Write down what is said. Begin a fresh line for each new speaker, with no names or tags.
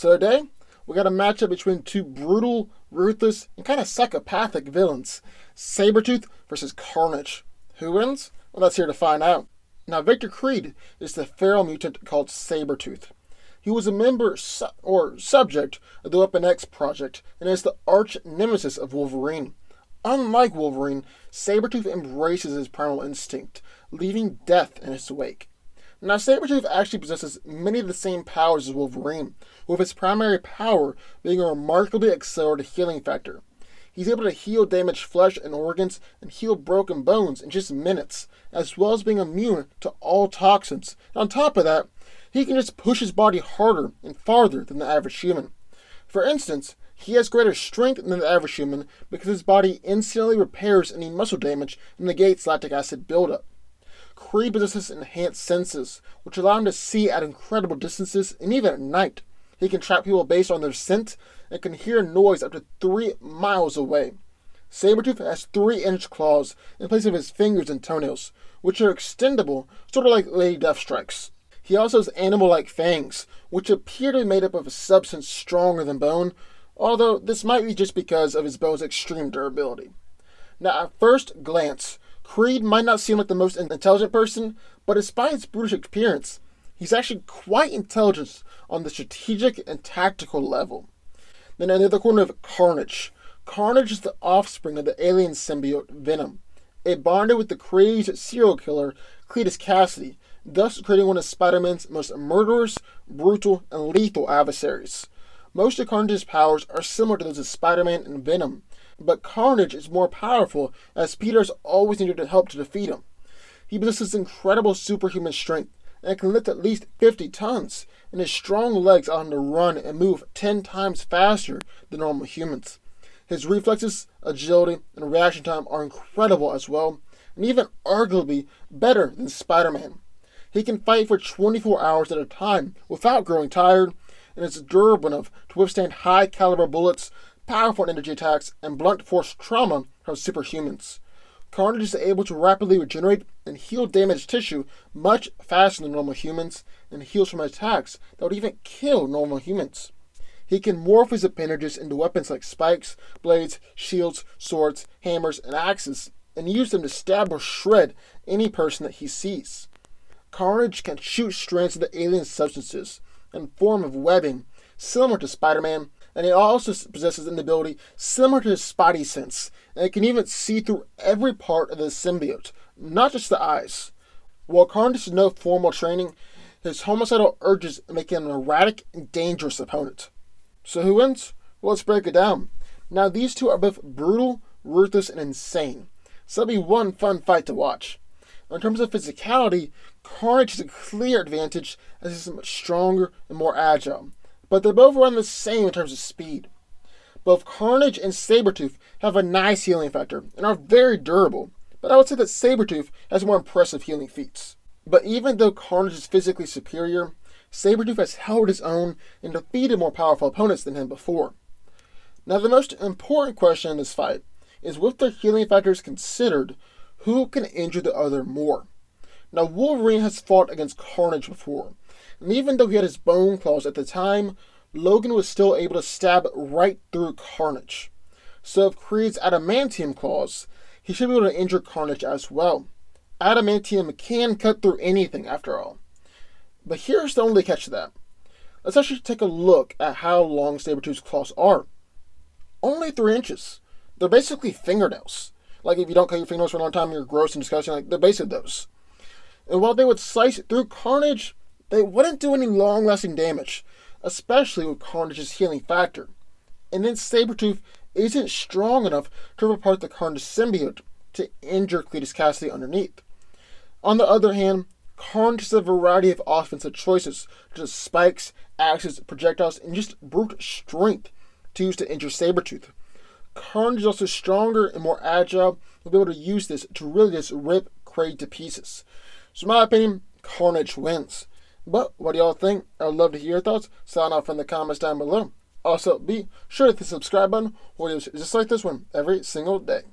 So today, we got a matchup between two brutal, ruthless, and kind of psychopathic villains. Sabretooth versus Carnage. Who wins? Well, that's here to find out. Now, Victor Creed is the feral mutant called Sabretooth. He was a member or subject of the Weapon X project and is the arch nemesis of Wolverine. Unlike Wolverine, Sabretooth embraces his primal instinct, leaving death in his wake. Now, Sabretooth actually possesses many of the same powers as Wolverine, with his primary power being a remarkably accelerated healing factor. He's able to heal damaged flesh and organs and heal broken bones in just minutes, as well as being immune to all toxins. And on top of that, he can just push his body harder and farther than the average human. For instance, he has greater strength than the average human because his body instantly repairs any muscle damage and negates lactic acid buildup. Creed possesses enhanced senses, which allow him to see at incredible distances and even at night. He can track people based on their scent and can hear noise up to 3 miles away. Sabretooth has 3-inch claws in place of his fingers and toenails, which are extendable, sort of like Lady Deathstrike's. He also has animal-like fangs, which appear to be made up of a substance stronger than bone, although this might be just because of his bone's extreme durability. Now, at first glance, Creed might not seem like the most intelligent person, but despite his brutish appearance, he's actually quite intelligent on the strategic and tactical level. Then in the other corner of Carnage. Carnage is the offspring of the alien symbiote Venom. It bonded with the crazed serial killer Cletus Cassidy, thus creating one of Spider-Man's most murderous, brutal, and lethal adversaries. Most of Carnage's powers are similar to those of Spider-Man and Venom, but Carnage is more powerful as Peter's always needed help to defeat him. He possesses incredible superhuman strength and can lift at least 50 tons, and his strong legs allow him to run and move 10 times faster than normal humans. His reflexes, agility, and reaction time are incredible as well, and even arguably better than Spider-Man. He can fight for 24 hours at a time without growing tired, and is durable enough to withstand high-caliber bullets, powerful energy attacks, and blunt force trauma from superhumans. Carnage is able to rapidly regenerate and heal damaged tissue much faster than normal humans, and heals from attacks that would even kill normal humans. He can morph his appendages into weapons like spikes, blades, shields, swords, hammers, and axes, and use them to stab or shred any person that he sees. Carnage can shoot strands of the alien substances in form of webbing, similar to Spider-Man, and he also possesses an ability similar to his Spidey sense, and it can even see through every part of the symbiote, not just the eyes. While Carnage has no formal training, his homicidal urges make him an erratic and dangerous opponent. So who wins? Well, let's break it down. Now, these two are both brutal, ruthless, and insane, so that'll be one fun fight to watch. In terms of physicality, Carnage has a clear advantage as he's much stronger and more agile, but they're both around the same in terms of speed. Both Carnage and Sabretooth have a nice healing factor and are very durable, but I would say that Sabretooth has more impressive healing feats. But even though Carnage is physically superior, Sabretooth has held his own and defeated more powerful opponents than him before. Now, the most important question in this fight is, with their healing factors considered, who can injure the other more? Now, Wolverine has fought against Carnage before, and even though he had his bone claws at the time, Logan was still able to stab right through Carnage. So if Creed's adamantium claws, he should be able to injure Carnage as well. Adamantium can cut through anything after all. But here's the only catch to that. Let's actually take a look at how long Sabretooth's claws are. Only 3 inches. They're basically fingernails. Like if you don't cut your fingernails for a long time, you're gross and disgusting. Like they're basically those. And while they would slice through Carnage, they wouldn't do any long-lasting damage, especially with Carnage's healing factor. And then Sabretooth isn't strong enough to rip apart the Carnage symbiote to injure Cletus Cassidy underneath. On the other hand, Carnage has a variety of offensive choices, such as spikes, axes, projectiles, and just brute strength to use to injure Sabretooth. Carnage is also stronger and more agile, will be able to use this to really just rip Creed to pieces. So in my opinion, Carnage wins. But what do y'all think? I'd love to hear your thoughts. Sound off in the comments down below. Also, be sure to hit the subscribe button for videos just like this one every single day.